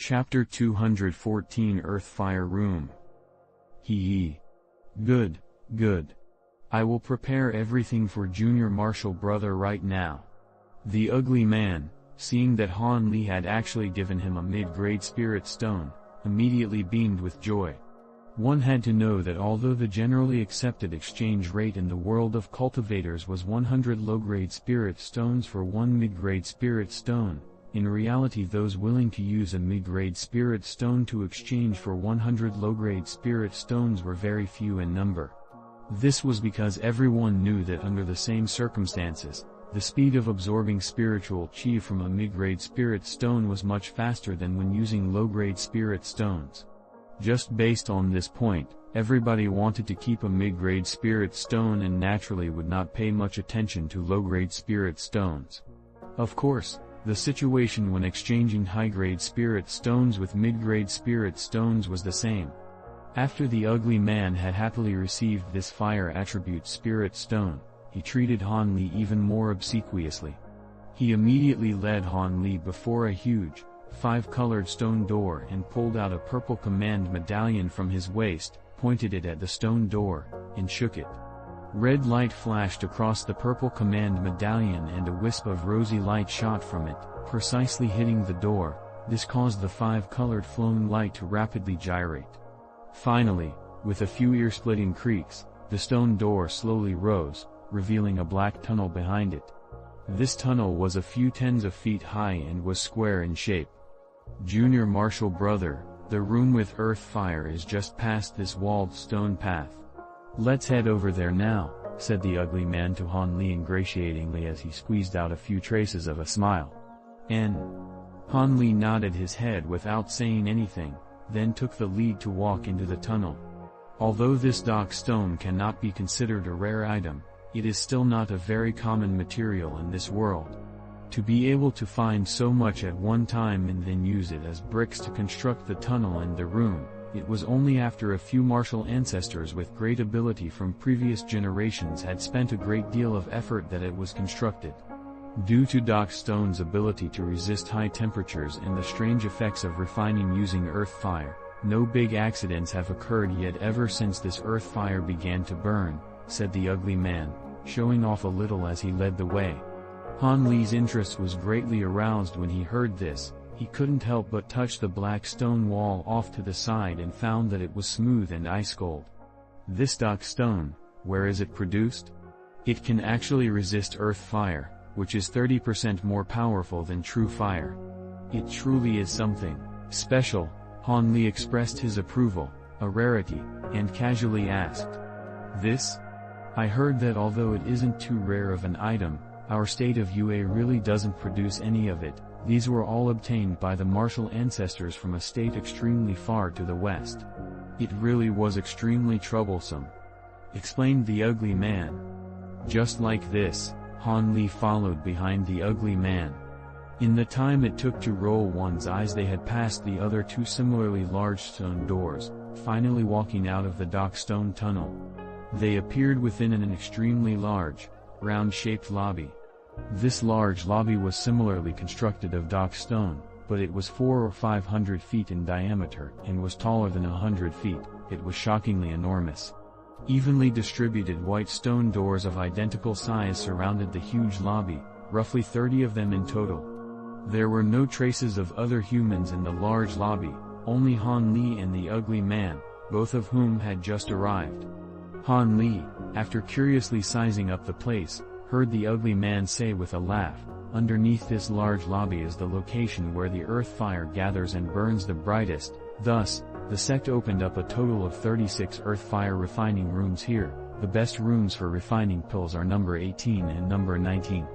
Chapter 214 Earthfire Room. Hee. Good, good. I will prepare everything for Junior Marshal Brother right now. The ugly man, seeing that Han Li had actually given him a mid-grade spirit stone, immediately beamed with joy. One had to know that although the generally accepted exchange rate in the world of cultivators was 100 low-grade spirit stones for one mid-grade spirit stone, in reality those willing to use a mid-grade spirit stone to exchange for 100 low-grade spirit stones were very few in number. This was because everyone knew that under the same circumstances, the speed of absorbing spiritual chi from a mid-grade spirit stone was much faster than when using low-grade spirit stones. Just based on this point, everybody wanted to keep a mid-grade spirit stone and naturally would not pay much attention to low-grade spirit stones. Of course, the situation when exchanging high-grade spirit stones with mid-grade spirit stones was the same. After the ugly man had happily received this fire attribute spirit stone, he treated Han Li even more obsequiously. He immediately led Han Li before a huge, 5-colored stone door and pulled out a purple command medallion from his waist, pointed it at the stone door, and shook it. Red light flashed across the purple command medallion and a wisp of rosy light shot from it, precisely hitting the door. This caused the 5-colored flowing light to rapidly gyrate. Finally, with a few ear-splitting creaks, the stone door slowly rose, revealing a black tunnel behind it. This tunnel was a few tens of feet high and was square in shape. Junior Marshal Brother, the room with earth fire is just past this walled stone path. Let's head over there now, said the ugly man to Han Li ingratiatingly as he squeezed out a few traces of a smile. Han Li nodded his head without saying anything, then took the lead to walk into the tunnel. Although this dark stone cannot be considered a rare item, it is still not a very common material in this world. To be able to find so much at one time and then use it as bricks to construct the tunnel and the room, it was only after a few martial ancestors with great ability from previous generations had spent a great deal of effort that it was constructed. Due to dark stone's ability to resist high temperatures and the strange effects of refining using earth fire, no big accidents have occurred yet ever since this earth fire began to burn, said the ugly man, showing off a little as he led the way. Han Li's interest was greatly aroused when he heard this. He couldn't help but touch the black stone wall off to the side and found that it was smooth and ice-cold. This dark stone, where is it produced? It can actually resist earth fire, which is 30% more powerful than true fire. It truly is something special. Han Li expressed his approval, a rarity, and casually asked, "This? I heard that although it isn't too rare of an item, our state of UA really doesn't produce any of it. These were all obtained by the martial ancestors from a state extremely far to the west. It really was extremely troublesome," explained the ugly man. Just like this, Han Li followed behind the ugly man. In the time it took to roll one's eyes they had passed the other two similarly large stone doors, finally walking out of the dark stone tunnel. They appeared within an extremely large, round-shaped lobby. This large lobby was similarly constructed of dark stone, but it was 400 or 500 feet in diameter and was taller than 100 feet. It was shockingly enormous. Evenly distributed white stone doors of identical size surrounded the huge lobby, roughly 30 of them in total. There were no traces of other humans in the large lobby, only Han Li and the ugly man, both of whom had just arrived. Han Li, after curiously sizing up the place, heard the ugly man say with a laugh, "Underneath this large lobby is the location where the earth fire gathers and burns the brightest." Thus, the sect opened up a total of 36 earth fire refining rooms here. The best rooms for refining pills are number 18 and number 19.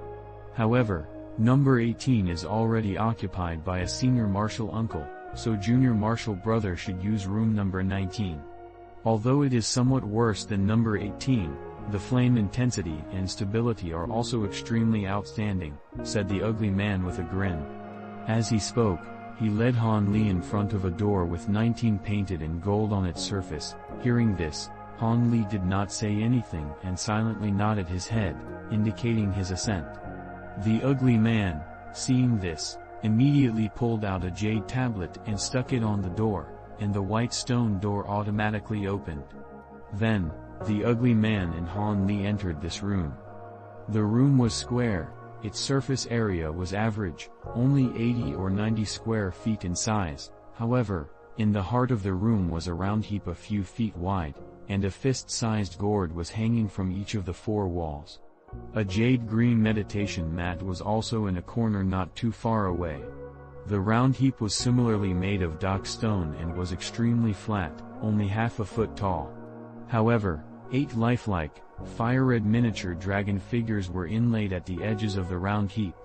However, number 18 is already occupied by a senior martial uncle, so junior martial brother should use room number 19. Although it is somewhat worse than number 18, the flame intensity and stability are also extremely outstanding, said the ugly man with a grin. As he spoke, he led Han Li in front of a door with 19 painted in gold on its surface. Hearing this, Han Li did not say anything and silently nodded his head, indicating his assent. The ugly man, seeing this, immediately pulled out a jade tablet and stuck it on the door, and the white stone door automatically opened. Then, the ugly man and Han Li entered this room. The room was square, its surface area was average, only 80 or 90 square feet in size. However, in the heart of the room was a round heap a few feet wide, and a fist-sized gourd was hanging from each of the four walls. A jade-green meditation mat was also in a corner not too far away. The round heap was similarly made of dark stone and was extremely flat, only half a foot tall. However, 8 lifelike, fire-red miniature dragon figures were inlaid at the edges of the round heap.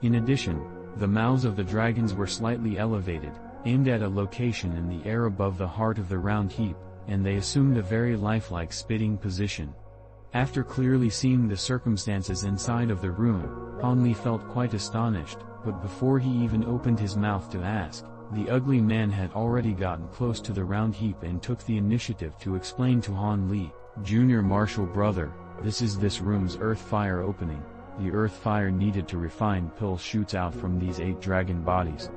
In addition, the mouths of the dragons were slightly elevated, aimed at a location in the air above the heart of the round heap, and they assumed a very lifelike spitting position. After clearly seeing the circumstances inside of the room, Han Li felt quite astonished, but before he even opened his mouth to ask, the ugly man had already gotten close to the round heap and took the initiative to explain to Han Li, "Junior Marshal brother, this is this room's earth fire opening. The earth fire needed to refine pill shoots out from these 8 dragon bodies.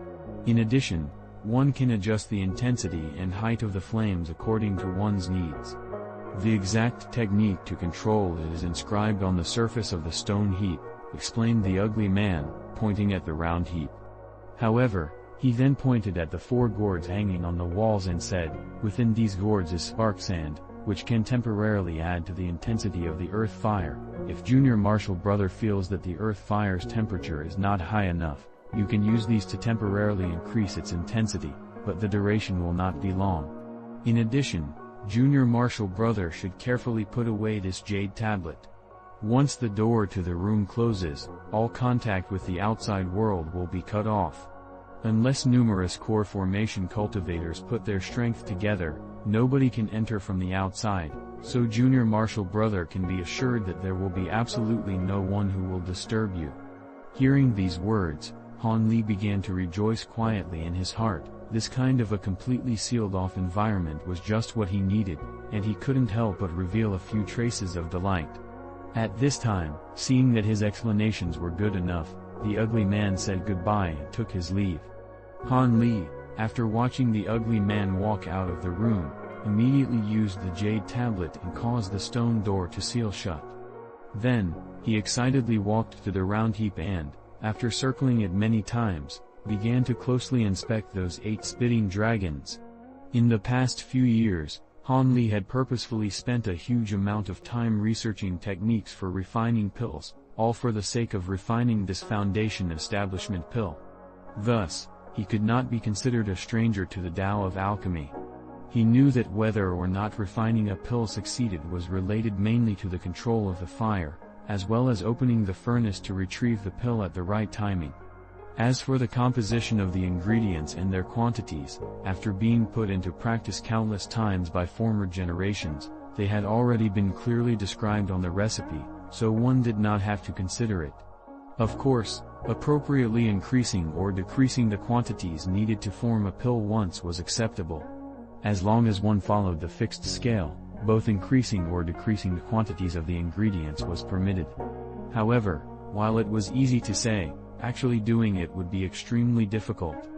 In addition, one can adjust the intensity and height of the flames according to one's needs. The exact technique to control it is inscribed on the surface of the stone heap," explained the ugly man, pointing at the round heap. However, he then pointed at the 4 gourds hanging on the walls and said, "Within these gourds is spark sand, which can temporarily add to the intensity of the earth fire. If Junior Marshal brother feels that the earth fire's temperature is not high enough, you can use these to temporarily increase its intensity, but the duration will not be long. In addition, Junior Marshal brother should carefully put away this jade tablet. Once the door to the room closes, all contact with the outside world will be cut off. Unless numerous core formation cultivators put their strength together, nobody can enter from the outside, so Junior Marshal brother can be assured that there will be absolutely no one who will disturb you." Hearing these words, Han Li began to rejoice quietly in his heart. This kind of a completely sealed-off environment was just what he needed, and he couldn't help but reveal a few traces of delight. At this time, seeing that his explanations were good enough, the ugly man said goodbye and took his leave. Han Li, after watching the ugly man walk out of the room, immediately used the jade tablet and caused the stone door to seal shut. Then, he excitedly walked to the round heap and, after circling it many times, began to closely inspect those 8 spitting dragons. In the past few years, Han Li had purposefully spent a huge amount of time researching techniques for refining pills, all for the sake of refining this foundation establishment pill. Thus, he could not be considered a stranger to the Tao of alchemy. He knew that whether or not refining a pill succeeded was related mainly to the control of the fire, as well as opening the furnace to retrieve the pill at the right timing. As for the composition of the ingredients and their quantities, after being put into practice countless times by former generations, they had already been clearly described on the recipe, so one did not have to consider it. Of course, appropriately increasing or decreasing the quantities needed to form a pill once was acceptable. As long as one followed the fixed scale, both increasing or decreasing the quantities of the ingredients was permitted. However, while it was easy to say, actually doing it would be extremely difficult.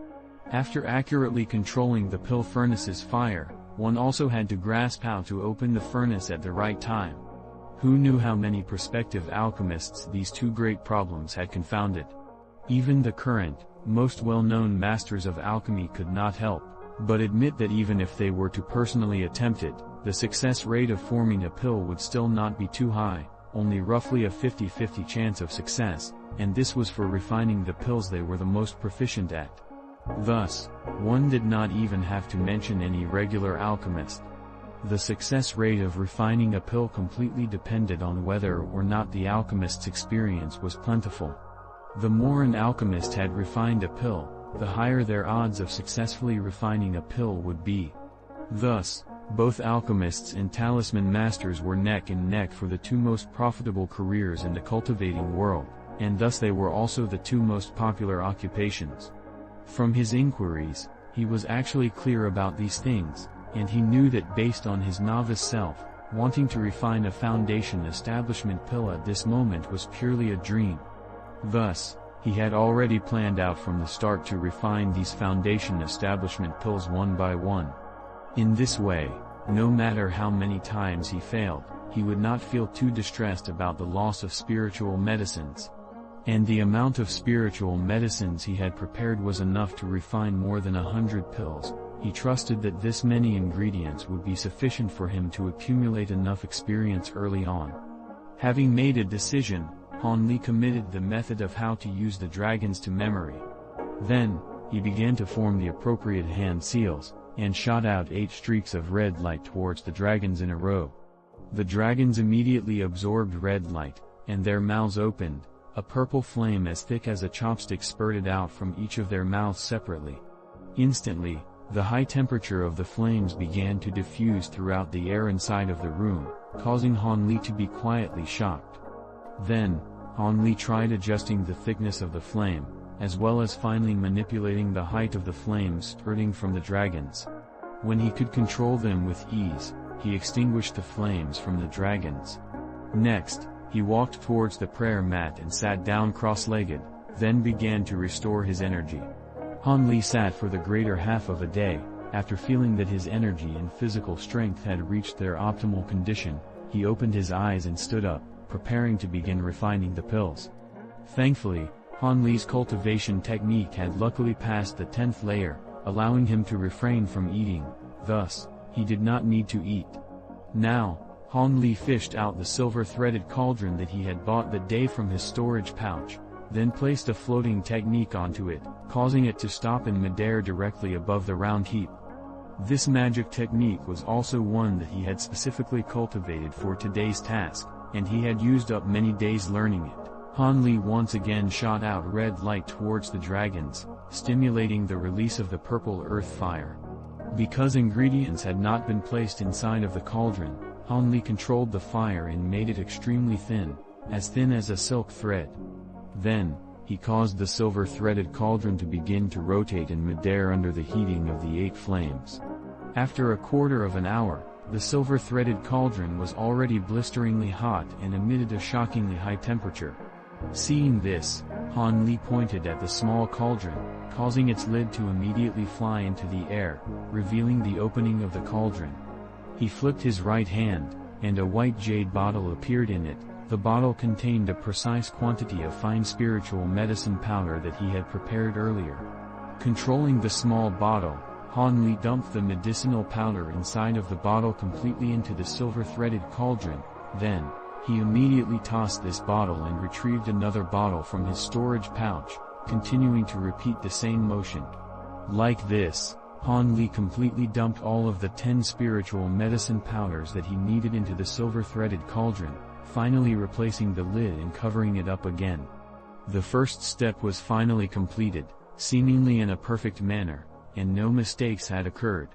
After accurately controlling the pill furnace's fire, one also had to grasp how to open the furnace at the right time. Who knew how many prospective alchemists these 2 great problems had confounded? Even the current, most well-known masters of alchemy could not help but admit that even if they were to personally attempt it, the success rate of forming a pill would still not be too high, only roughly a 50-50 chance of success, and this was for refining the pills they were the most proficient at. Thus, one did not even have to mention any regular alchemist. The success rate of refining a pill completely depended on whether or not the alchemist's experience was plentiful. The more an alchemist had refined a pill, the higher their odds of successfully refining a pill would be. Thus, both alchemists and talisman masters were neck and neck for the 2 most profitable careers in the cultivating world, and thus they were also the 2 most popular occupations. From his inquiries, he was actually clear about these things, and he knew that based on his novice self, wanting to refine a foundation establishment pill at this moment was purely a dream. Thus, He had already planned out from the start to refine these foundation establishment pills one by one. In this way, no matter how many times he failed, he would not feel too distressed about the loss of spiritual medicines. And the amount of spiritual medicines he had prepared was enough to refine more than 100 pills. He trusted that this many ingredients would be sufficient for him to accumulate enough experience early on. Having made a decision, Han Li committed the method of how to use the dragons to memory. Then, he began to form the appropriate hand seals, and shot out 8 streaks of red light towards the dragons in a row. The dragons immediately absorbed red light, and their mouths opened. A purple flame as thick as a chopstick spurted out from each of their mouths separately. Instantly, the high temperature of the flames began to diffuse throughout the air inside of the room, causing Han Li to be quietly shocked. Then, Han Li tried adjusting the thickness of the flame, as well as finally manipulating the height of the flames spurting from the dragons. When he could control them with ease, he extinguished the flames from the dragons. Next, he walked towards the prayer mat and sat down cross-legged, then began to restore his energy. Han Li sat for the greater half of a day. After feeling that his energy and physical strength had reached their optimal condition, he opened his eyes and stood up, preparing to begin refining the pills. Thankfully, Han Li's cultivation technique had luckily passed the 10th layer, allowing him to refrain from eating. Thus, he did not need to eat. Now, Han Li fished out the silver-threaded cauldron that he had bought that day from his storage pouch, then placed a floating technique onto it, causing it to stop in midair directly above the round heap. This magic technique was also one that he had specifically cultivated for today's task, and he had used up many days learning it. Han Li once again shot out red light towards the dragons, stimulating the release of the purple earth fire. Because ingredients had not been placed inside of the cauldron, Han Li controlled the fire and made it extremely thin as a silk thread. Then, he caused the silver-threaded cauldron to begin to rotate in midair under the heating of the 8 flames. After a quarter of an hour, the silver-threaded cauldron was already blisteringly hot and emitted a shockingly high temperature. Seeing this, Han Li pointed at the small cauldron, causing its lid to immediately fly into the air, revealing the opening of the cauldron. He flipped his right hand, and a white jade bottle appeared in it. The bottle contained a precise quantity of fine spiritual medicine powder that he had prepared earlier. Controlling the small bottle, Han Li dumped the medicinal powder inside of the bottle completely into the silver-threaded cauldron. Then, he immediately tossed this bottle and retrieved another bottle from his storage pouch, continuing to repeat the same motion. Like this, Han Li completely dumped all of the 10 spiritual medicine powders that he needed into the silver-threaded cauldron, finally replacing the lid and covering it up again. The first step was finally completed, seemingly in a perfect manner, and no mistakes had occurred.